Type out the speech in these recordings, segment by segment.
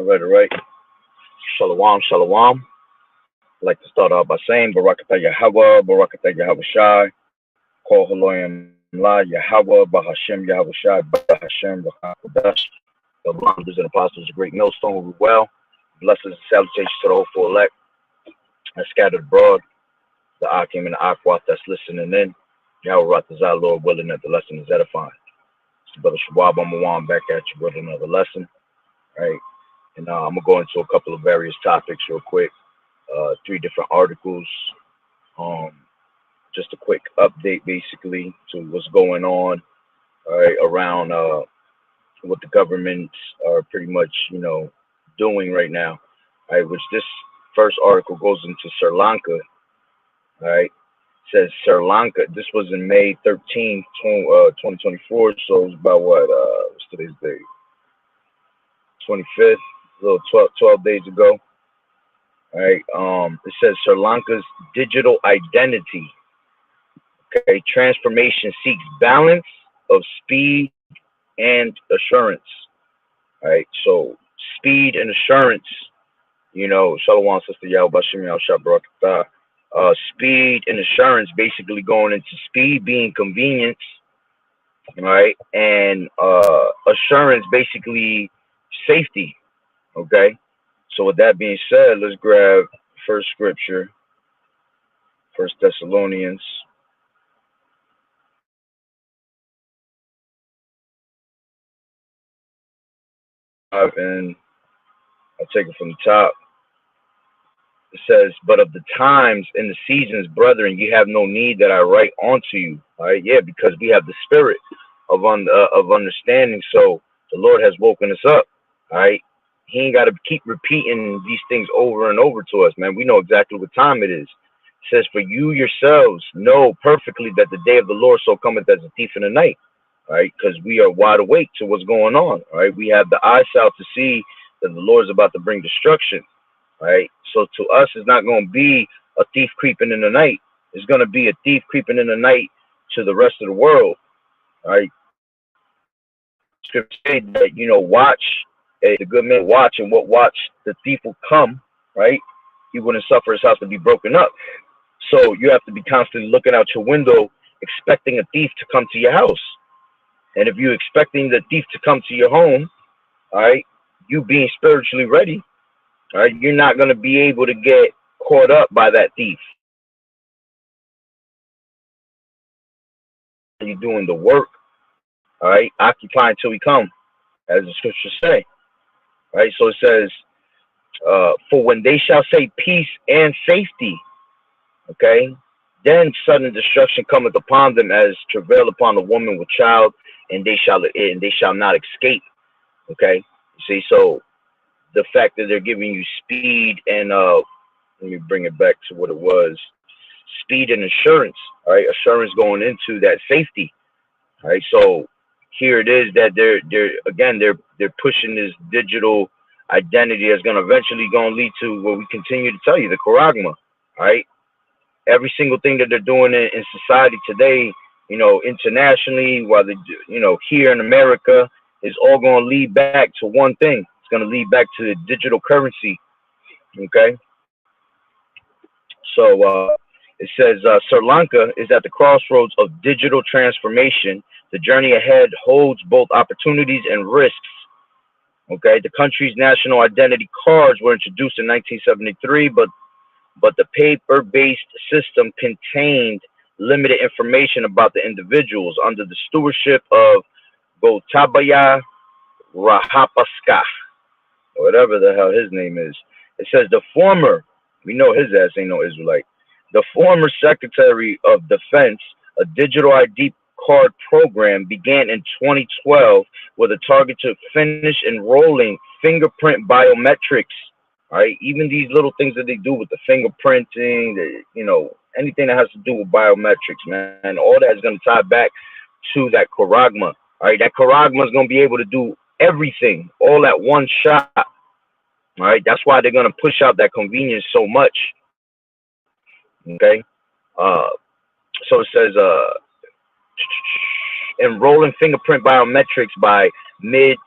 All right. Shalom, shalom. I'd like to start off by saying Barakatah Yahweh, Barakatah Yahweh Shai, Kol Haloyim La, Yahweh, Bahashem Yahweh Shai, Bahashem, Bahakodash. The blinders and apostles, a great millstone who well. Blessings and salutations to the hopeful elect and scattered abroad, the Akim and the Akwat that's listening in. Yahweh Ratazah, Lord willing that the lesson is edifying. It's the brother Shabab Amawan back at you with another lesson, right? And I'm going to go into a couple of various topics real quick. Three different articles. Um, just a quick update, basically, to what's going on, all right, around what the governments are pretty much, doing right now, all right. Which this first article goes into Sri Lanka, all right. Says Sri Lanka. This was in May 13th, 2024. So it's about what's today's date? 25th, a little 12 days ago. All right. It says Sri Lanka's digital identity, okay, transformation seeks balance of speed and assurance. All right. So speed and assurance, Shalom, Sister Yahweh Bashim Yahweh Shabrakata. Speed and assurance, basically going into speed being convenience, right, and assurance, basically safety. Okay. So with that being said, let's grab first scripture, First Thessalonians. And I'll take it from the top. It says, "But of the times and the seasons, brethren, you have no need that I write unto you." All right, yeah, because we have the spirit of understanding. So the Lord has woken us up. All right, He ain't got to keep repeating these things over and over to us, man. We know exactly what time it is. It says, "For you yourselves know perfectly that the day of the Lord so cometh as a thief in the night." All right, because we are wide awake to what's going on. All right, we have the eyes out to see that the Lord is about to bring destruction. All right, so to us, it's not going to be a thief creeping in the night. It's going to be a thief creeping in the night to the rest of the world. All right, scripture say that watch, the good man watch, and what watch the thief will come. Right, he wouldn't suffer his house to be broken up. So you have to be constantly looking out your window, expecting a thief to come to your house. And if you're expecting the thief to come to your home, all right, you being spiritually ready, all right, you're not going to be able to get caught up by that thief. You're doing the work, all right, occupy until he come, as the scriptures say. All right, so it says, "For when they shall say peace and safety, okay, then sudden destruction cometh upon them as travail upon a woman with child, and they shall not escape." Okay, you see, so the fact that they're giving you speed and let me bring it back to what it was, speed and assurance. All right, assurance going into that safety. All right, so here it is that they're pushing this digital identity that's going to eventually lead to what we continue to tell you, the charagma. All right, every single thing that they're doing in society today, internationally, whether here in America, is all going to lead back to one thing. It's going to lead back to the digital currency. Okay. So it says Sri Lanka is at the crossroads of digital transformation. The journey ahead holds both opportunities and risks. Okay. The country's national identity cards were introduced in 1973, but the paper-based system contained limited information about the individuals under the stewardship of Gotabaya Rajapaksa, whatever the hell his name is. It says the former, we know his ass ain't no Israelite, the former Secretary of Defense, a digital ID card program began in 2012 with a target to finish enrolling fingerprint biometrics. All right, even these little things that they do with the fingerprinting, anything that has to do with biometrics, man, all that is going to tie back to that charagma. All right, that charagma is going to be able to do everything all at one shot. All right, that's why they're going to push out that convenience so much. Okay, so it says enrolling fingerprint biometrics by mid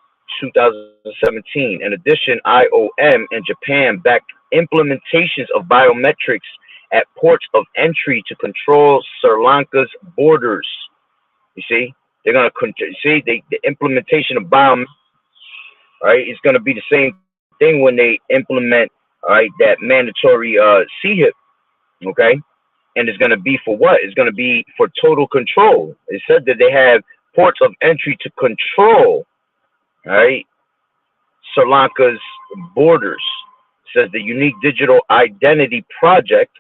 2017. In addition, IOM and Japan backed implementations of biometrics at ports of entry to control Sri Lanka's borders. You see, they're gonna see the implementation of biometrics. Right, it's gonna be the same thing when they implement, all right, that mandatory CHIP. Okay, and it's gonna be for what? It's gonna be for total control. It said that they have ports of entry to control, all right, Sri Lanka's borders. It says the Unique Digital Identity Project,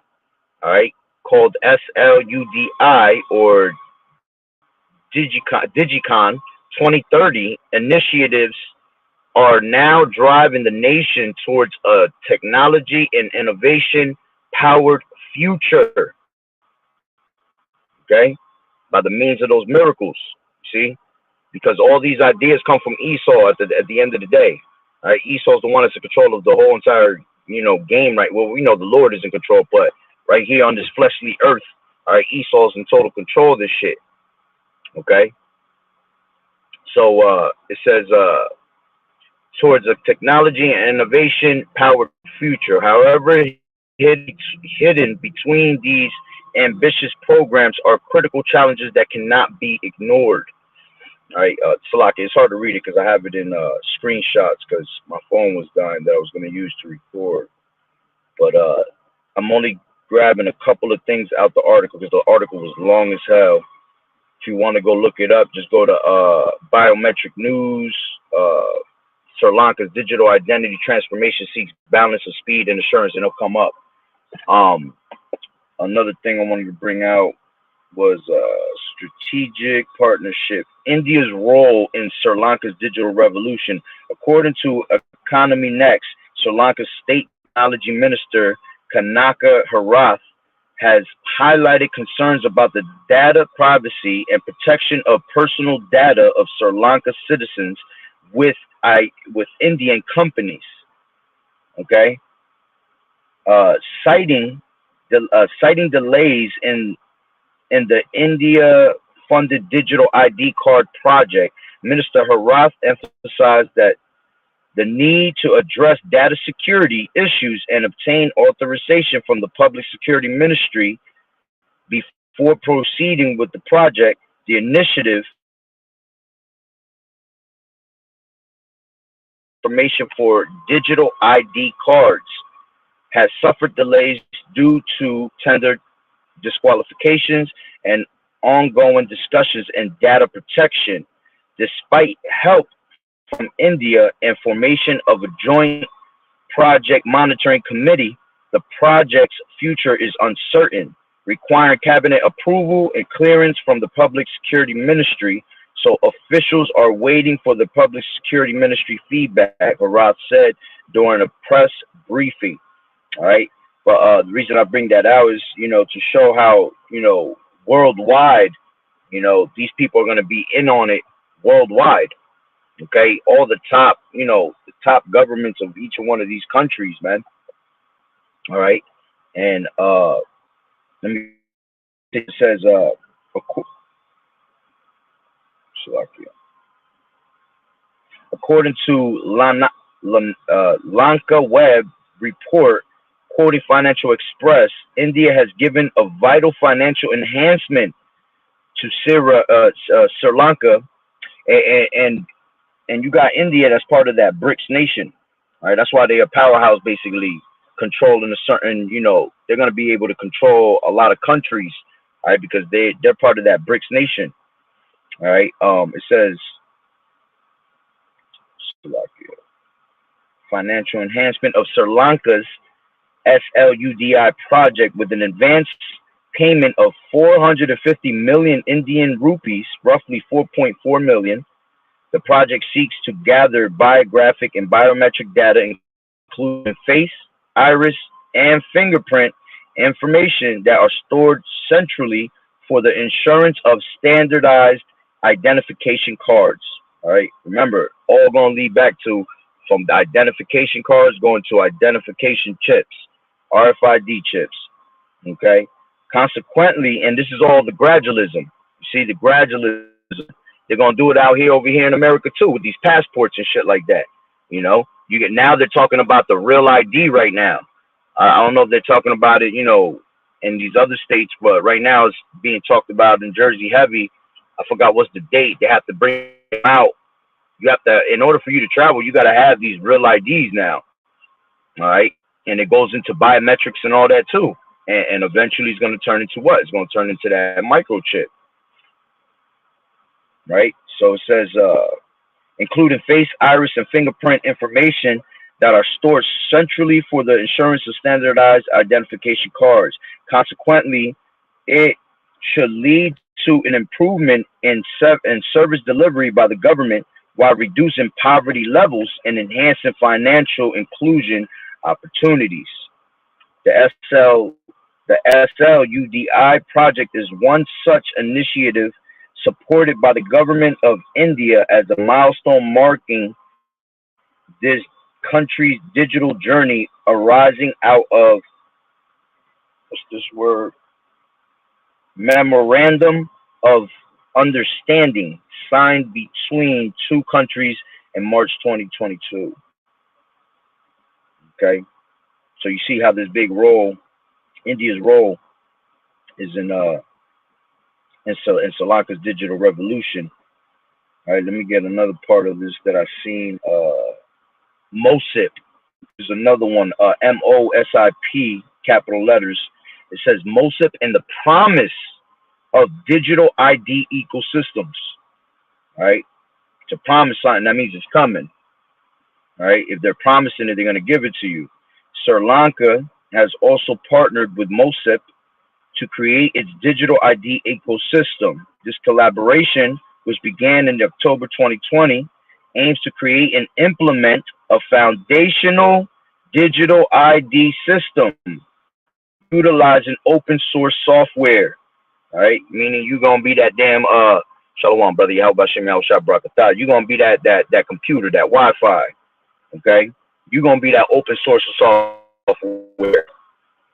all right, called SLUDI or Digicon 2030 initiatives are now driving the nation towards a technology and innovation powered future. Okay, by the means of those miracles. See, because all these ideas come from Esau at the end of the day. All right, Esau's the one that's in control of the whole entire game, right? Well, we know the Lord is in control, but right here on this fleshly earth, all right, Esau's in total control of this shit. Okay, so it says towards a technology and innovation powered future. However, hidden between these ambitious programs are critical challenges that cannot be ignored. All right, Salaki, it's hard to read it because I have it in screenshots because my phone was dying that I was going to use to record. But I'm only grabbing a couple of things out the article because the article was long as hell. If you want to go look it up, just go to Biometric News. Sri Lanka's digital identity transformation seeks balance of speed and assurance, and it'll come up. Another thing I wanted to bring out was strategic partnership. India's role in Sri Lanka's digital revolution. According to Economy Next, Sri Lanka's state technology minister, Kanaka Herath, has highlighted concerns about the data privacy and protection of personal data of Sri Lanka citizens with Indian companies. Okay, citing delays in the India-funded digital ID card project, Minister Herath emphasized that the need to address data security issues and obtain authorization from the Public Security Ministry before proceeding with the project. The initiative information for digital ID cards has suffered delays due to tender disqualifications and ongoing discussions in data protection. Despite help from India and formation of a joint project monitoring committee, the project's future is uncertain, requiring cabinet approval and clearance from the Public Security Ministry. So officials are waiting for the Public Security Ministry feedback, Herath said during a press briefing. All right. But the reason I bring that out is, to show how, worldwide, these people are going to be in on it worldwide. Okay. All the top, the top governments of each one of these countries, man. All right. And it says, according to Lanka Web report, quoting Financial Express, India has given a vital financial enhancement to Sri Lanka, and you got India that's part of that BRICS nation. All right, that's why they're a powerhouse, basically controlling a certain, they're going to be able to control a lot of countries, all right, because they're part of that BRICS nation. All right, it says financial enhancement of Sri Lanka's SLUDI project with an advance payment of 450 million Indian rupees, roughly 4.4 million. The project seeks to gather biographic and biometric data, including face, iris, and fingerprint information that are stored centrally for the insurance of standardized identification cards. All right, remember, all going to lead back to from the identification cards going to identification chips, RFID chips. Okay, consequently, and this is all the gradualism. You see, the gradualism They're gonna do it out here over here in America too with these passports and shit like that. You know, you get now they're talking about the real ID right now. I don't know if they're talking about it, you know, in these other states, but right now it's being talked about in Jersey heavy. I forgot what's the date. They have to bring them out. You have to, in order for you to travel, you got to have these real IDs now. All right, and it goes into biometrics and all that too. And eventually, it's going to turn into what? It's going to turn into that microchip, right? So it says, including face, iris, and fingerprint information that are stored centrally for the insurance of standardized identification cards. Consequently, it should lead to an improvement in service delivery by the government while reducing poverty levels and enhancing financial inclusion opportunities. The SLUDI project is one such initiative supported by the government of India as a milestone marking this country's digital journey arising out of, what's this word? Memorandum of Understanding signed between two countries in March 2022. Okay, so you see how this big role, India's role, is in Sri Lanka's digital revolution. All right, let me get another part of this that I've seen. MOSIP is another one. MOSIP, capital letters. It says MOSIP and the promise of digital ID ecosystems. All right, to promise something, that means it's coming. All right, if they're promising it, they're going to give it to you. Sri Lanka has also partnered with MOSIP to create its digital ID ecosystem. This collaboration, which began in October 2020, aims to create and implement a foundational digital ID system utilizing open source software. All right, meaning you're gonna be that damn Shalom, brother. You're gonna be that computer, that Wi-Fi. Okay, you're gonna be that open source software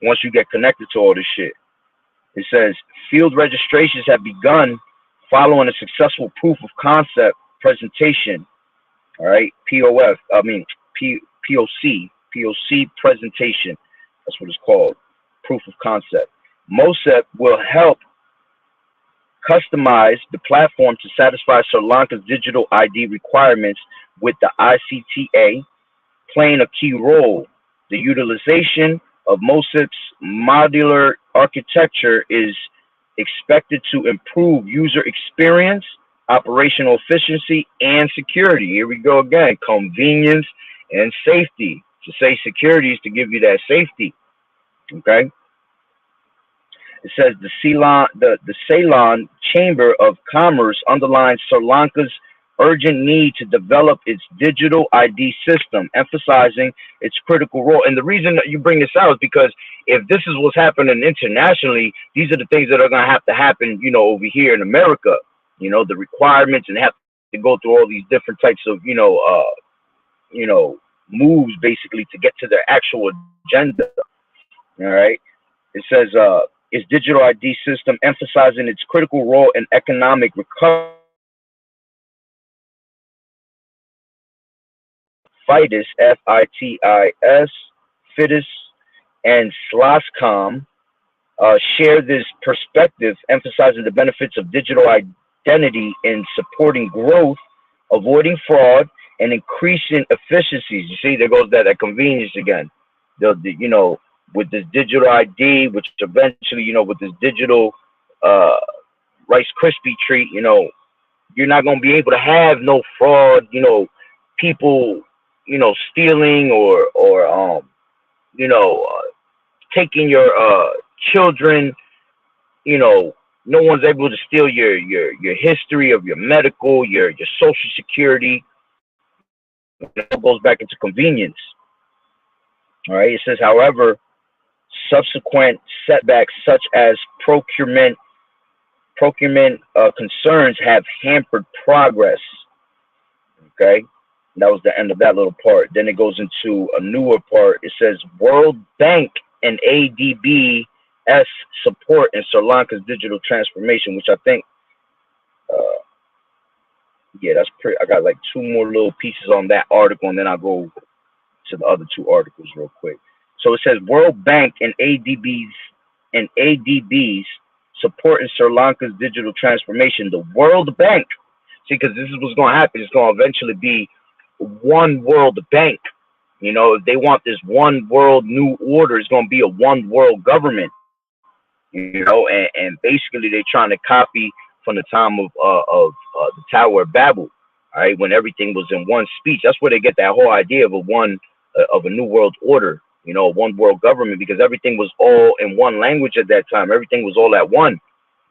once you get connected to all this shit. It says field registrations have begun following a successful proof of concept presentation. All right, POC presentation. That's what it's called, proof of concept. MOSIP will help customize the platform to satisfy Sri Lanka's digital ID requirements, with the ICTA playing a key role. The utilization of MOSIP's modular architecture is expected to improve user experience, operational efficiency, and security. Here we go again, convenience and safety. To say security is to give you that safety. Okay. It says the Ceylon Chamber of Commerce underlines Sri Lanka's urgent need to develop its digital ID system, emphasizing its critical role. And the reason that you bring this out is because if this is what's happening internationally, these are the things that are going to have to happen, you know, over here in America. You know, the requirements, and have to go through all these different types of, moves basically to get to their actual agenda. All right. It says, its digital ID system emphasizing its critical role in economic recovery. FITIS, FITIS, FITIS, and SLASCOM share this perspective, emphasizing the benefits of digital identity in supporting growth, avoiding fraud, and increasing efficiencies. You see, there goes that convenience again. With this digital ID, which eventually, with this digital Rice Krispie treat, you're not going to be able to have no fraud, people, stealing or taking your children, no one's able to steal your history of your medical, your social security. It goes back into convenience. All right. It says, however, subsequent setbacks such as procurement concerns have hampered progress. Okay. That was the end of that little part. Then it goes into a newer part. It says World Bank and ADB's support in Sri Lanka's digital transformation, which I think Yeah, that's pretty. I got like two more little pieces on that article, and then I'll go to the other two articles real quick. So it says World Bank and ADBs supporting Sri Lanka's digital transformation. The World Bank, see, because this is what's going to happen. It's going to eventually be one world bank. You know, if they want this one world new order, it's going to be a one world government. You know, and basically they're trying to copy from the time of the Tower of Babel, all right, when everything was in one speech. That's where they get that whole idea of a one of a new world order, you know, a one world government, because everything was all in one language at that time. Everything was all at one,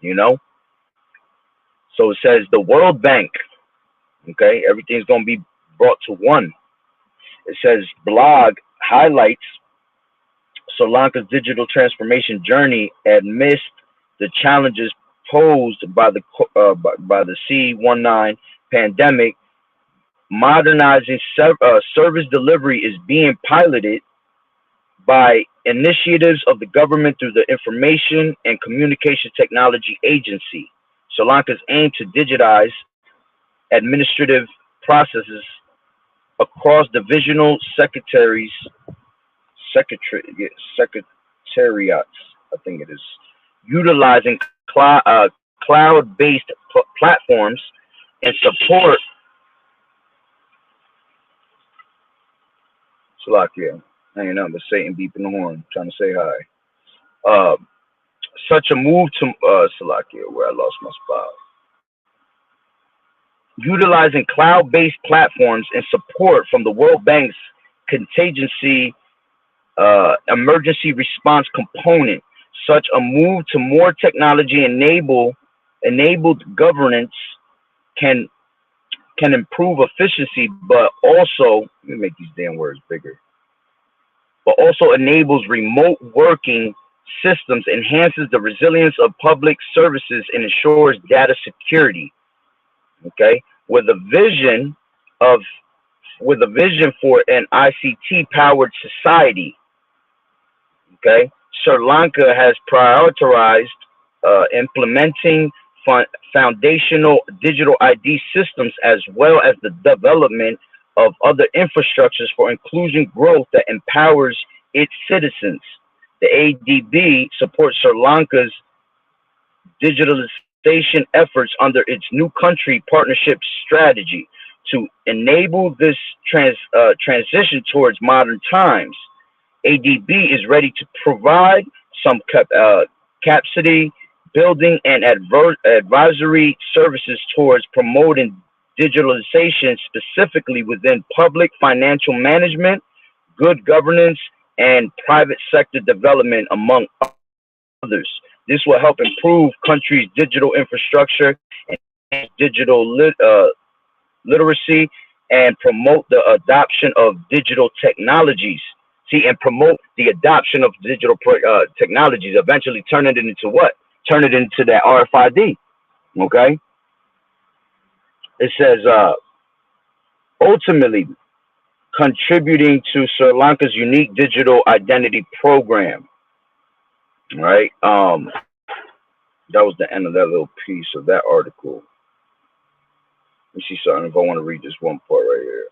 you know. So it says the World Bank, okay, everything's going to be brought to one. It says blog highlights Sri Lanka's digital transformation journey amidst the challenges posed by the C19 pandemic. Modernizing service delivery is being piloted by initiatives of the government through the Information and Communication Technology Agency. Sri Lanka's aim to digitize administrative processes across divisional secretariats, I think it is, utilizing cloud-based platforms and support. Salakia, hanging out with Satan beeping the horn, trying to say hi. Such a move to Salakia, where I lost my spot. Utilizing cloud-based platforms and support from the World Bank's contingency emergency response component. Such a move to more technology enabled governance can improve efficiency, but also, let me make these damn words bigger, but also enables remote working systems, enhances the resilience of public services, and ensures data security. Okay, with a vision for an ICT powered society. Okay, Sri Lanka has prioritized implementing foundational digital ID systems as well as the development of other infrastructures for inclusion growth that empowers its citizens. The ADB supports Sri Lanka's digitalization efforts under its new country partnership strategy to enable this transition towards modern times. ADB is ready to provide some capacity building and advisory services towards promoting digitalization, specifically within public financial management, good governance, and private sector development, among others. This will help improve country's digital infrastructure and digital literacy, and promote the adoption of digital technologies. See, and promote the adoption of digital technologies, eventually turn it into what? Turn it into that RFID, okay? It says, ultimately contributing to Sri Lanka's unique digital identity program, right? That was the end of that little piece of that article. Let me see something if I want to read this one part right here.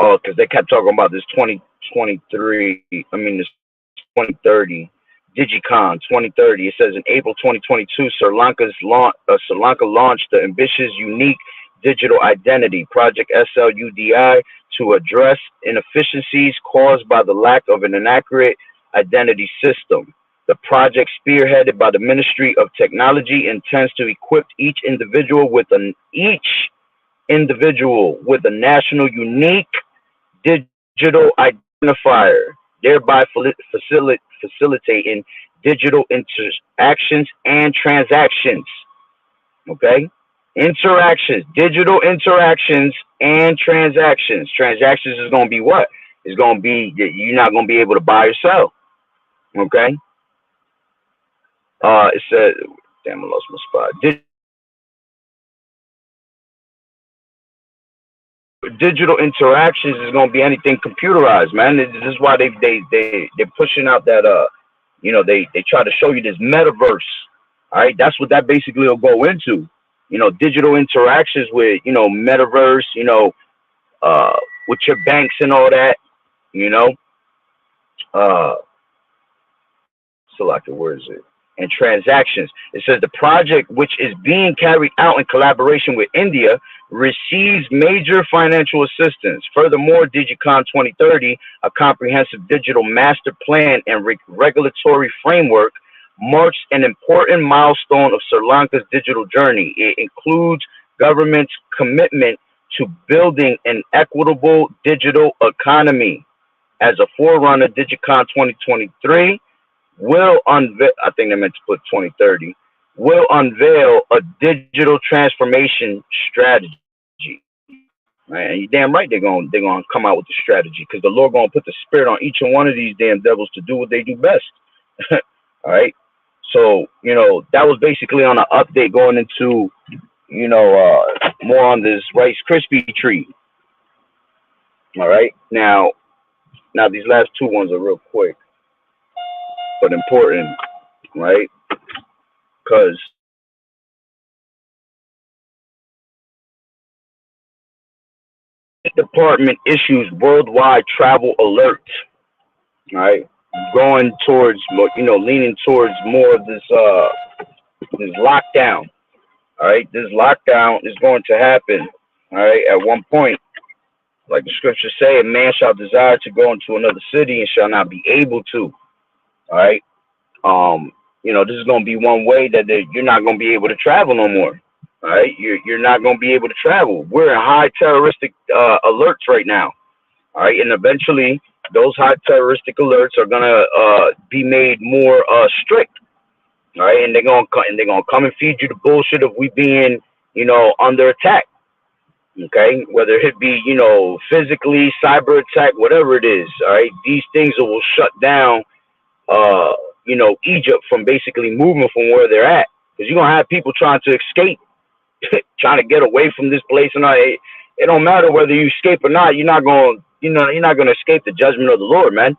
Oh, because they kept talking about this 2023, this 2030, DigiCon 2030. It says in April 2022, Sri Lanka launched the ambitious, unique digital identity project SLUDI to address inefficiencies caused by the lack of an inaccurate identity system. The project, spearheaded by the Ministry of Technology, intends to equip each individual with a national unique digital identifier, thereby facilitating digital interactions and transactions. Okay? Digital interactions and transactions. Transactions is going to be what? It's going to be, you're not going to be able to buy or sell. Okay? It said, damn, I lost my spot. Digital interactions is going to be anything computerized, man. This is why they're pushing out that they try to show you this metaverse. All right, that's what that basically will go into. digital interactions with, metaverse, uh, with your banks and all that, you know, uh, selected, where is it? And transactions. It says the project, which is being carried out in collaboration with India, receives major financial assistance. Furthermore, DigiCon 2030, a comprehensive digital master plan and regulatory framework, marks an important milestone of Sri Lanka's digital journey. It includes government's commitment to building an equitable digital economy. As a forerunner, DigiCon 2023 will unveil, I think they meant to put 2030, will unveil a digital transformation strategy. Right? And you're damn right they're gonna come out with the strategy, because the Lord gonna put the spirit on each and one of these damn devils to do what they do best. All right. So, that was basically on an update going into, more on this Rice Krispie treat. All right. Now these last two ones are real quick, but important, right? Because the department issues worldwide travel alert, right? Going towards, leaning towards more of this lockdown. All right, this lockdown is going to happen. All right, at one point, like the scriptures say, a man shall desire to go into another city and shall not be able to. All right. This is going to be one way that you're not going to be able to travel no more. All right. You're not going to be able to travel. We're in high terroristic alerts right now. All right. And eventually those high terroristic alerts are going to be made more strict. All right. And they're going to come and feed you the bullshit of we being, under attack. Okay. Whether it be, physically, cyber attack, whatever it is. All right. These things will shut down Egypt from basically moving from where they're at, because you're gonna have people trying to escape, trying to get away from this place, and it don't matter whether you escape or not. You're not gonna escape the judgment of the Lord, man.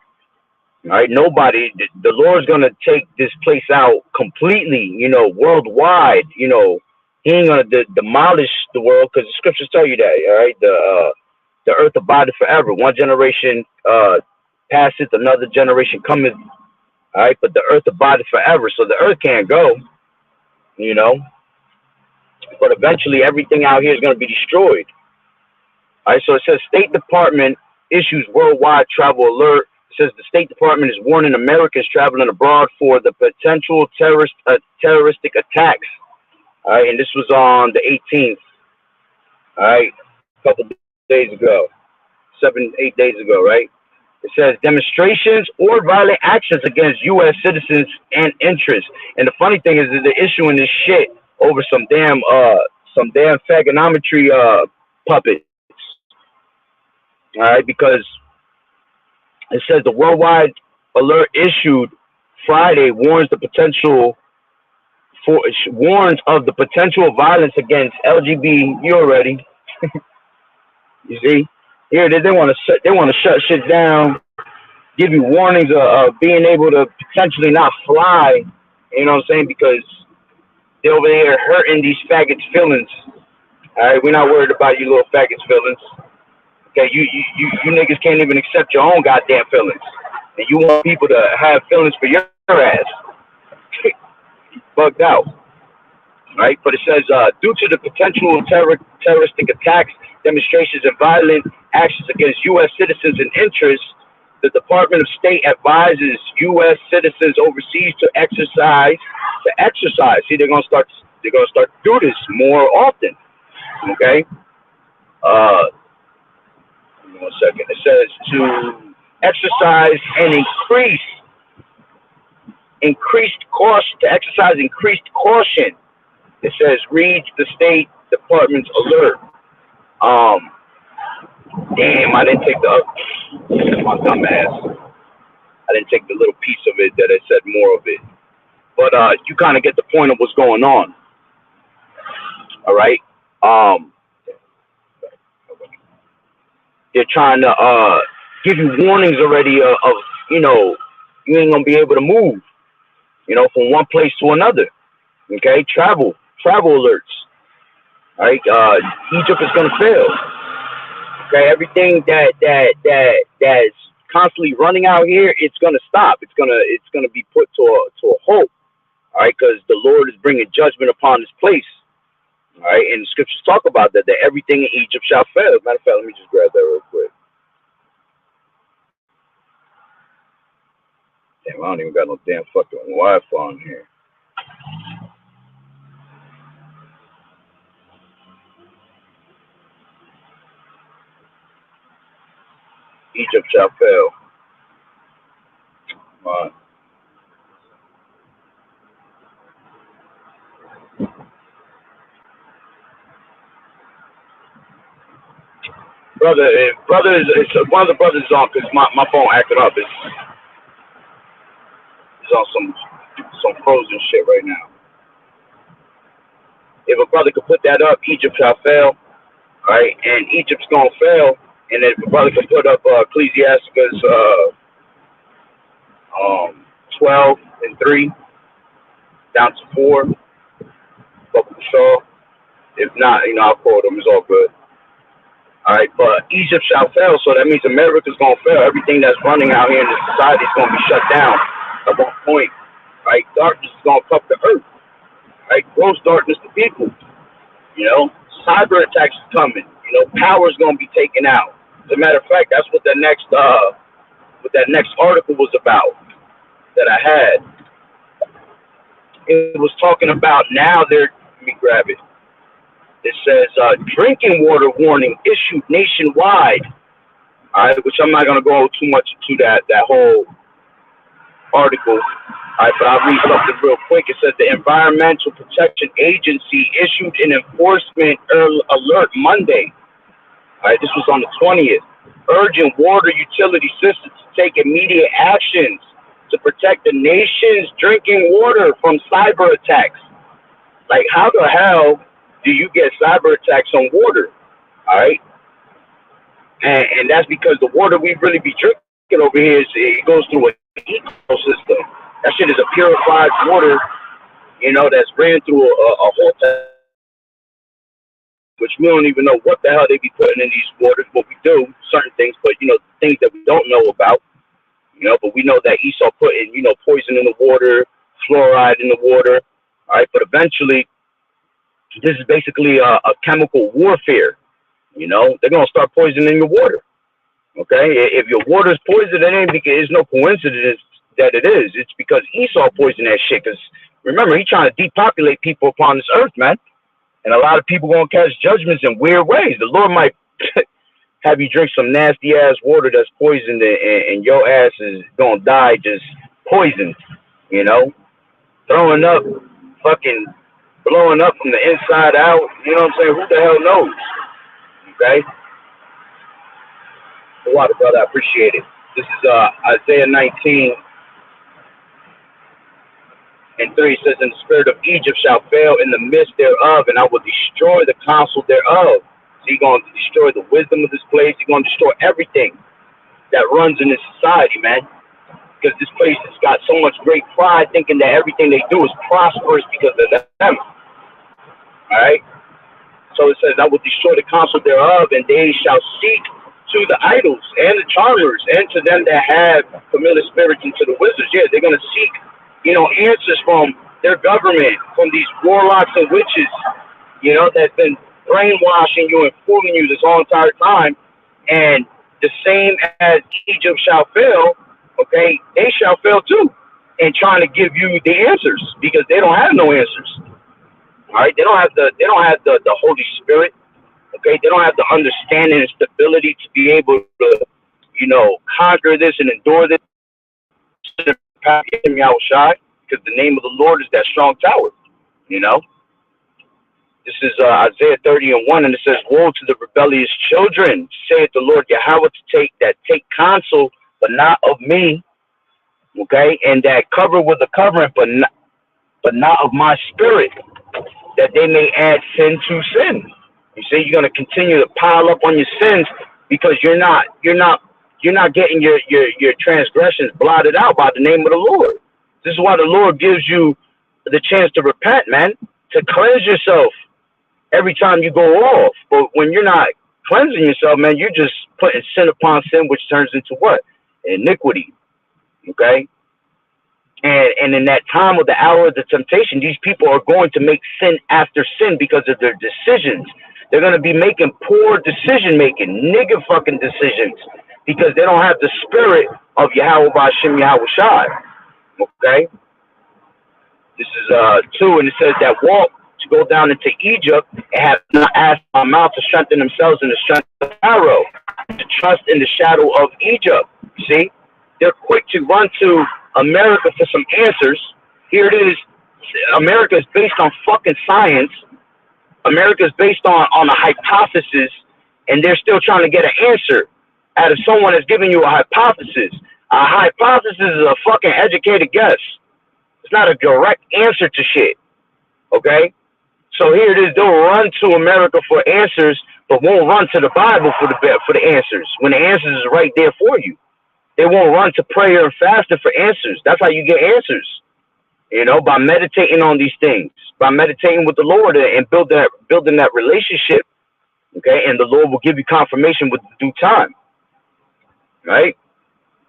All right, nobody. The Lord's gonna take this place out completely, worldwide. He ain't gonna demolish the world, because the scriptures tell you that. All right, the earth abideth forever. One generation passeth, another generation cometh. All right, but the earth abideth forever, so the earth can't go, but eventually everything out here is going to be destroyed. All right, so it says State Department issues worldwide travel alert. It says the State Department is warning Americans traveling abroad for the potential terroristic attacks. All right, and this was on the 18th. All right, a couple days ago, 7-8 days ago, right? It says demonstrations or violent actions against U.S. citizens and interests. And the funny thing is that they're issuing this shit over some damn fagonometry puppets. All right, because it says the worldwide alert issued Friday warns of the potential violence against LGBT. You already, you see. Here they want to shut shit down, give you warnings of being able to potentially not fly. You know what I'm saying? Because they're over there hurting these faggots' feelings. All right, we're not worried about you little faggots' feelings. Okay, you niggas can't even accept your own goddamn feelings, and you want people to have feelings for your ass. Bugged out. Right, but it says due to the potential terroristic attacks, demonstrations, and violent actions against U.S. citizens and interests, the Department of State advises U.S. citizens overseas to exercise. See, they're gonna start to do this more often. Okay. 1 second. It says to exercise and increased caution. It says read the State Department's alert. Damn, I didn't take my dumb ass. I didn't take the little piece of it that it said more of it. But you kind of get the point of what's going on. All right. They're trying to give you warnings already of you ain't gonna be able to move, from one place to another. Okay, travel alerts. Right? Egypt is going to fail. Okay, everything that's constantly running out here, it's going to stop. It's gonna be put to a halt. All right, because the Lord is bringing judgment upon this place. All right, and the scriptures talk about that everything in Egypt shall fail. Matter of fact, let me just grab that real quick. Damn, I don't even got no damn fucking Wi-Fi on here. Egypt shall fail. Come on. Brother it's one of the brothers is on because my phone acted up. It's on some frozen shit right now. If a brother could put that up, Egypt shall fail, right? And Egypt's gonna fail. And if a brother could put up Ecclesiasticus 12:3 down to 4, for sure. If not, I'll quote them. It's all good. All right, but Egypt shall fail, so that means America's gonna fail. Everything that's running out here in this society is gonna be shut down at one point. Right, darkness is gonna cover the earth. Right, gross darkness to people. Cyber attacks is coming. Power is gonna be taken out. As a matter of fact, that's what that next article was about that I had. It was talking about now let me grab it. It says drinking water warning issued nationwide. All right, which I'm not gonna go too much into that whole article. All right, but I'll read something real quick. It says the Environmental Protection Agency issued an enforcement alert Monday. All right, this was on the 20th, urging water utility systems to take immediate actions to protect the nation's drinking water from cyber attacks. Like, how the hell do you get cyber attacks on water? All right, and that's because the water we really be drinking over here it goes through an ecosystem. That shit is a purified water, that's ran through a whole time, which we don't even know what the hell they be putting in these waters. But we do certain things, but things that we don't know about. But we know that Esau putting poison in the water, fluoride in the water. All right, but eventually, this is basically a chemical warfare. They're gonna start poisoning your water. Okay, if your water is poisoned, it ain't because it's no coincidence that it is. It's because Esau poisoned that shit. Because remember, he's trying to depopulate people upon this earth, man. And a lot of people gonna catch judgments in weird ways. The Lord might have you drink some nasty ass water that's poisoned, and your ass is gonna die just poisoned. Throwing up, fucking blowing up from the inside out. You know what I'm saying? Who the hell knows? Okay. The water, brother. I appreciate it. This is Isaiah 19. And 3 says, and the spirit of Egypt shall fail in the midst thereof, and I will destroy the counsel thereof. So he's going to destroy the wisdom of this place. He's going to destroy everything that runs in this society, man. Because this place has got so much great pride, thinking that everything they do is prosperous because of them. All right? So it says, I will destroy the counsel thereof, and they shall seek to the idols and the charmers and to them that have familiar spirits and to the wizards. Yeah, they're going to seek answers from their government, from these warlocks and witches, that's been brainwashing you and fooling you this whole entire time. And the same as Egypt shall fail, okay, they shall fail too, in trying to give you the answers because they don't have no answers. All right, they don't have the Holy Spirit. Okay, they don't have the understanding and stability to be able to, conquer this and endure this. Because the name of the Lord is that strong tower. This is Isaiah 30:1, and it says, "Woe to the rebellious children, saith the Lord Yahweh, that take counsel, but not of me, okay, and that cover with a covering, but not of my spirit, that they may add sin to sin." You see, you're going to continue to pile up on your sins because you're not getting your transgressions blotted out by the name of the Lord. This is why the Lord gives you the chance to repent, man, to cleanse yourself. every time you go off. But when you're not cleansing yourself, man, you're just putting sin upon sin, which turns into what? Iniquity. Okay? And in that time of the hour of the temptation, these people are going to make sin after sin because of their decisions. They're going to be making poor decision making, nigga fucking decisions, because they don't have the spirit of Yahweh Ba'Shem Yahweh Shai. Okay? This is 2, and it says that walk to go down into Egypt and have not asked my mouth to strengthen themselves in the strength of Pharaoh, to trust in the shadow of Egypt. See? They're quick to run to America for some answers. Here it is. America is based on fucking science. America is based on a hypothesis, and they're still trying to get an answer out of someone that's giving you a hypothesis. A hypothesis is a fucking educated guess. It's not a direct answer to shit. Okay? So here it is. They'll run to America for answers, but won't run to the Bible for the answers, when the answers is right there for you. They won't run to prayer and fasting for answers. That's how you get answers. You know, by meditating on these things, by meditating with the Lord and building that relationship. Okay, and the Lord will give you confirmation with due time. Right?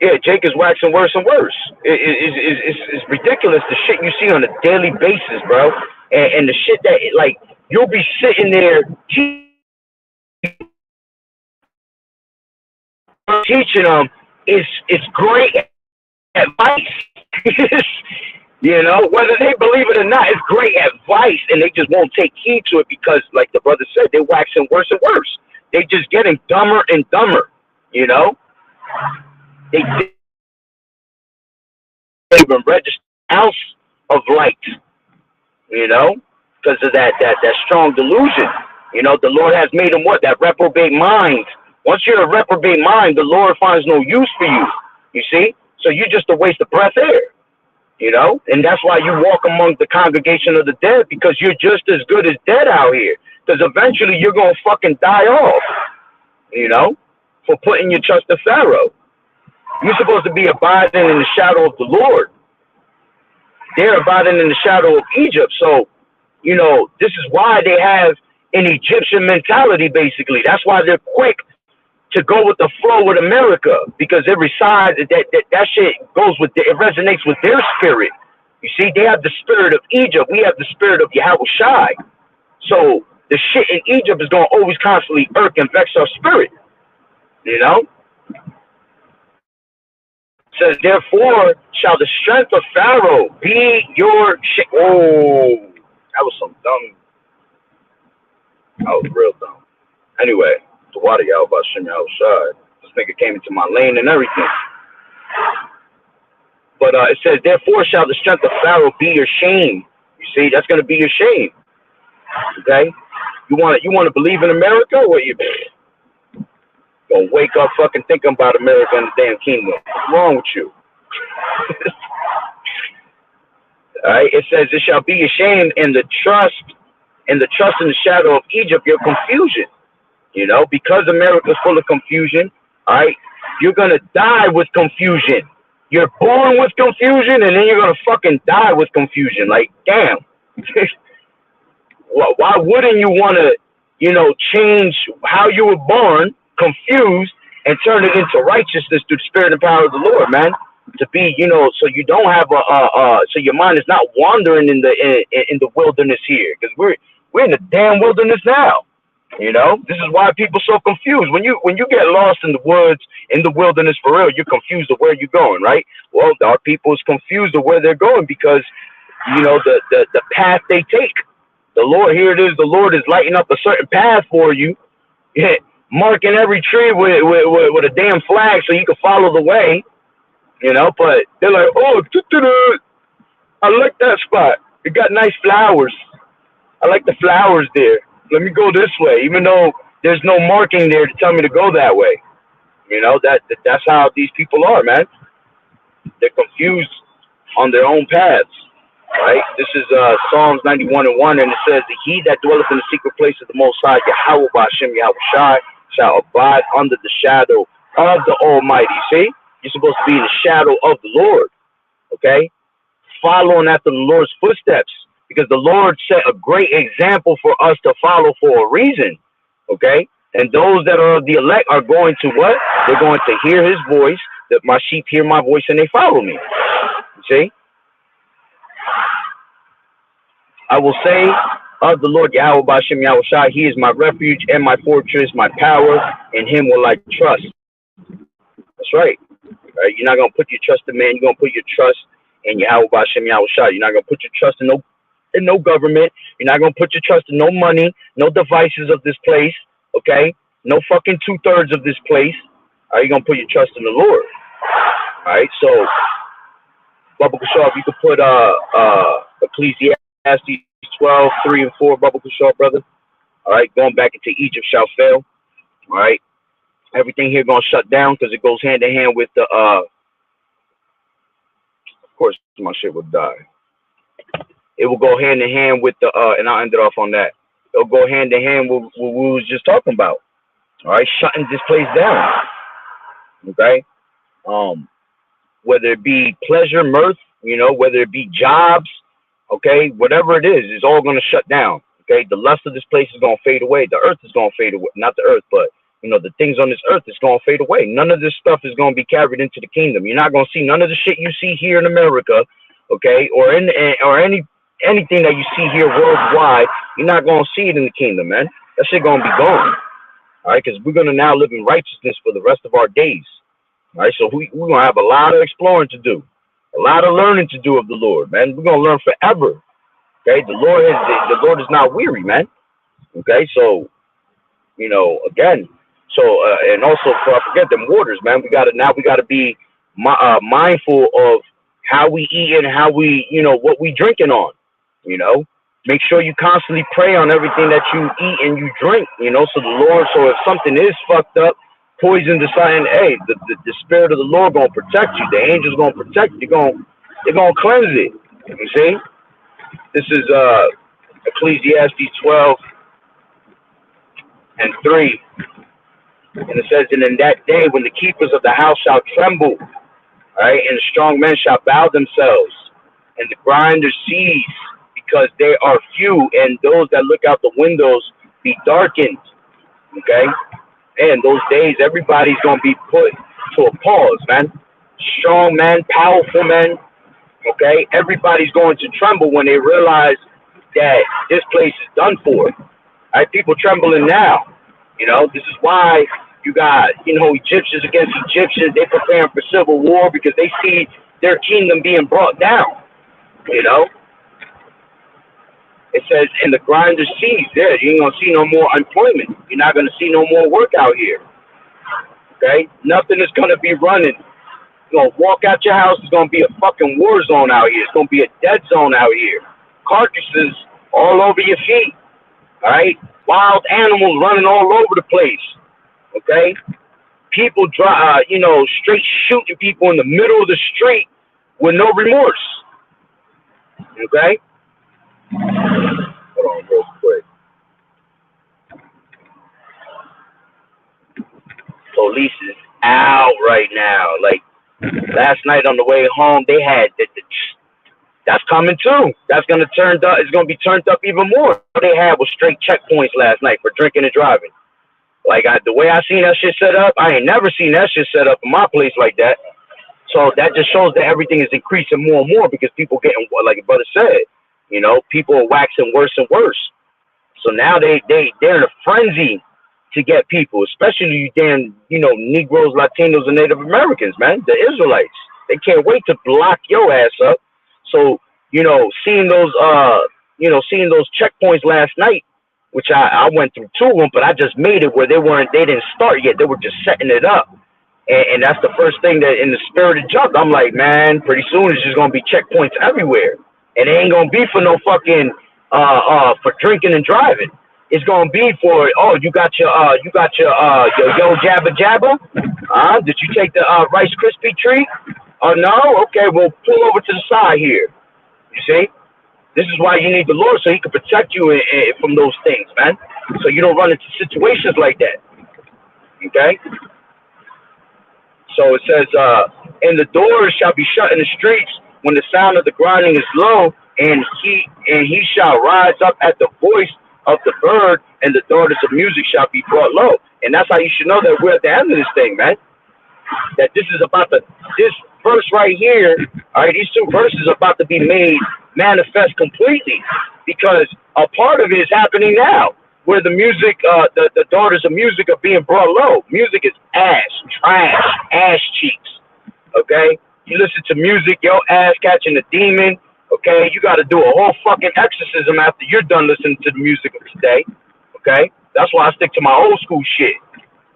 Yeah, Jake is waxing worse and worse. It's ridiculous, the shit you see on a daily basis, bro. And the shit that, like, you'll be sitting there teaching them. It's great advice. You know, whether they believe it or not, it's great advice, and they just won't take heed to it because, like the brother said, they're waxing worse and worse. They just getting dumber and dumber. You know, they even register an ounce of light. You know, because of that strong delusion. You know, the Lord has made them what? That reprobate mind. Once you're a reprobate mind, the Lord finds no use for you. You see? So you're just a waste of breath air. You know? And that's why you walk among the congregation of the dead, because you're just as good as dead out here. Because eventually you're going to fucking die off. You know? For putting your trust in Pharaoh. You're supposed to be abiding in the shadow of the Lord. They're abiding in the shadow of Egypt. So, you know, this is why they have an Egyptian mentality, basically. That's why they're quick to go with the flow with America, because it resides, that shit goes with, it resonates with their spirit. You see, they have the spirit of Egypt. We have the spirit of Yahweh Shai. So the shit in Egypt is going to always constantly irk and vex our spirit. You know? It says, therefore shall the strength of Pharaoh be your shit. Oh, that was some dumb. That was real dumb. Anyway. The water y'all about Shem outside. This nigga came into my lane and everything. But it says, therefore shall the strength of Pharaoh be your shame. You see, that's gonna be your shame. Okay? You wanna believe in America, or you gonna wake up fucking thinking about America and the damn kingdom? What's wrong with you? Alright, it says it shall be your shame in the trust in the shadow of Egypt, your confusion. You know, because America's full of confusion, all right, you're going to die with confusion. You're born with confusion, and then you're going to fucking die with confusion. Like, damn. Why wouldn't you want to, you know, change how you were born, confused, and turn it into righteousness through the spirit and power of the Lord, man? To be, you know, so you don't have so your mind is not wandering in the wilderness here, because we're in the damn wilderness now. You know, this is why people are so confused. When you get lost in the woods, in the wilderness for real, you're confused of where you're going, right? Well, our people is confused of where they're going because, you know, the path they take. The Lord, here it is, the Lord is lighting up a certain path for you, marking every tree with a damn flag so you can follow the way, you know, but they're like, oh, I like that spot. It got nice flowers. I like the flowers there. Let me go this way, even though there's no marking there to tell me to go that way. You know, that's how these people are, man. They're confused on their own paths, right? This is Psalms 91:1, and it says, he that dwelleth in the secret place of the Most High, Yahweh Ba'Shem Yahweh Shai, shall abide under the shadow of the Almighty. See? You're supposed to be in the shadow of the Lord, okay? Following after the Lord's footsteps, because the Lord set a great example for us to follow for a reason. Okay? And those that are the elect are going to what? They're going to hear his voice, that my sheep hear my voice and they follow me. You see? I will say of the Lord Yahweh Bashem Yahushua, he is my refuge and my fortress, my power, in him will I trust. That's right. Right? You're not going to put your trust in man. You're going to put your trust in Yahweh Bashem Yahushua. You're not going to put your trust in no government. You're not going to put your trust in no money, no devices of this place. Okay? No fucking 2/3 of this place. You're going to put your trust in the Lord. All right? So, Baba Kushar, if you could put Ecclesiastes 12:3-4, Baba Kushar, brother. All right? Going back into Egypt shall fail. All right? Everything here going to shut down because it goes hand in hand with the, of course, my shit will die. It will go hand in hand with the, and I'll end it off on that. It'll go hand in hand with what we was just talking about. All right, shutting this place down. Okay, whether it be pleasure, mirth, whether it be jobs, okay, whatever it is, it's all going to shut down. Okay, the lust of this place is going to fade away. The earth is going to fade away. Not the earth, but the things on this earth is going to fade away. None of this stuff is going to be carried into the kingdom. You're not going to see none of the shit you see here in America, okay, or anything that you see here worldwide. You're not going to see it in the kingdom, man. That shit going to be gone. All right, because we're going to now live in righteousness for the rest of our days. All right, so we're going to have a lot of exploring to do, a lot of learning to do of the Lord, man. We're going to learn forever. Okay, the Lord is not weary, man. Okay, so again. So and also, before I forget them waters, man, we gotta be mindful of how we eat and how we, what we drinking on. Make sure you constantly pray on everything that you eat and you drink. So the Lord. So if something is fucked up, poison deciding, hey, the spirit of the Lord gonna protect you. The angels gonna protect you. They're gonna cleanse it. You see, this is Ecclesiastes 12:3. And it says, and in that day when the keepers of the house shall tremble, right, and the strong men shall bow themselves, and the grinders cease, because they are few, and those that look out the windows be darkened. Okay? And those days, everybody's going to be put to a pause, man. Strong men, powerful men, okay? Everybody's going to tremble when they realize that this place is done for. All right? People trembling now. This is why you got, Egyptians against Egyptians. They preparing for civil war because they see their kingdom being brought down. It says, and the grinders cease. There, you ain't gonna see no more employment. You're not gonna see no more work out here. Okay, nothing is gonna be running. You're gonna walk out your house. It's gonna be a fucking war zone out here. It's gonna be a dead zone out here. Carcasses all over your feet. All right. Wild animals running all over the place. Okay, people straight shooting people in the middle of the street with no remorse. Okay, hold on real quick. Police is out right now. Like last night on the way home, they had that's coming too. That's gonna turn up. It's gonna be turned up even more. What they had was straight checkpoints last night for drinking and driving. Like the way I seen that shit set up, I ain't never seen that shit set up in my place like that. So that just shows that everything is increasing more and more because people getting, like your brother said, people are waxing worse and worse. So now they're in a frenzy to get people, especially you damn Negroes, Latinos, and Native Americans, man, the Israelites. They can't wait to block your ass up. So, seeing those checkpoints last night, which I went through 2 of them, but I just made it where they didn't start yet. They were just setting it up. And that's the first thing that in the spirit of jump, I'm like, man, pretty soon it's just going to be checkpoints everywhere. And it ain't going to be for no fucking, for drinking and driving. It's going to be for, you got your yo jabba jabba? Did you take the Rice Krispie treat? Oh, no? Okay, well, pull over to the side here. You see? This is why you need the Lord, so he can protect you from those things, man. So you don't run into situations like that. Okay? So it says, and the doors shall be shut in the streets when the sound of the grinding is low, And he shall rise up at the voice of the bird, and the daughters of music shall be brought low. And that's how you should know that we're at the end of this thing, man. That this is about to this verse right here, all right, these two verses are about to be made manifest completely, because a part of it is happening now, where the music, the daughters of music are being brought low. Music is ass, trash, ass cheeks. Okay, you listen to music, your ass catching a demon. Okay, you got to do a whole fucking exorcism after you're done listening to the music of today. Okay, that's why I stick to my old school shit.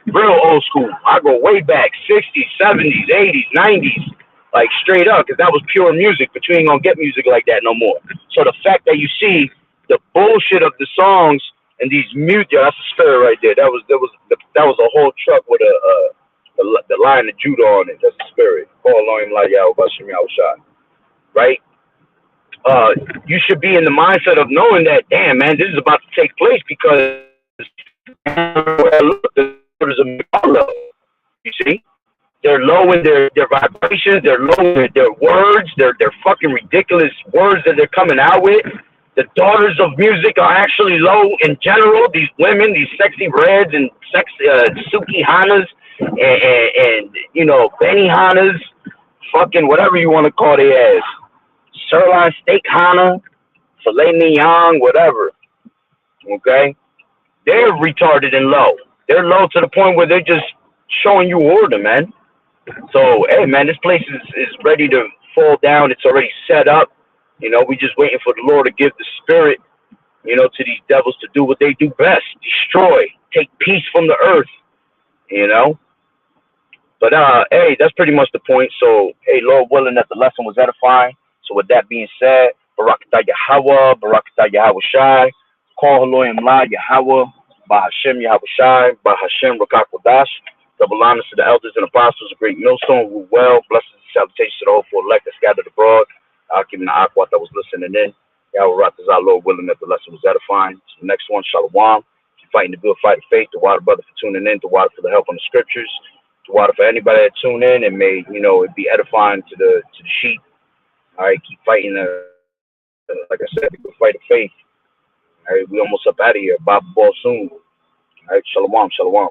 Real old school. I go way back, 60s, 70s, 80s, 90s, like straight up, because that was pure music. But you ain't gonna get music like that no more. So the fact that you see the bullshit of the songs and these mute, yeah, that's a spirit right there. That was a whole truck with the Lion of Judah on it. That's a spirit. Call on him like Yahweh Bashim Yahushua. Right? You should be in the mindset of knowing that, damn man, this is about to take place, because there's a low. You see, they're low in their vibrations. They're low in their words. They're fucking ridiculous words that they're coming out with. The daughters of music are actually low in general. These women, these sexy reds and sexy Suki Hanas and you know Benny Hanas, fucking whatever you want to call their ass, sirloin steak Hana, filet mignon, whatever. Okay, they're retarded and low. They're low to the point where they're just showing you order, man. So, hey, man, this place is ready to fall down. It's already set up. You know, we just waiting for the Lord to give the spirit, you know, to these devils to do what they do best: destroy, take peace from the earth. You know. But hey, that's pretty much the point. So, hey, Lord willing, that the lesson was edifying. So, with that being said, Barakatah Yahweh, Barakatah Yahweh Shai, call Elohim La Yahweh. Bahashem Yahweh Shai, Bahashem Rakakwadash. Double honors to the elders and apostles, a great millstone, who well, blessings and salutations to the whole full elect that scattered abroad. Akim and Aquat that was listening in. Yahweh Ratazah, Lord willing, that the lesson was edifying. So the next one, Shalom. If you're fighting the good fight of faith, the water brother for tuning in, the water for the help on the scriptures, the water for anybody that tune in and may, you know, it be edifying to the sheep. All right, keep fighting like I said, the good fight of faith. All right, we almost up out of here. Bob Ball soon. All right, Shalom, Shalom.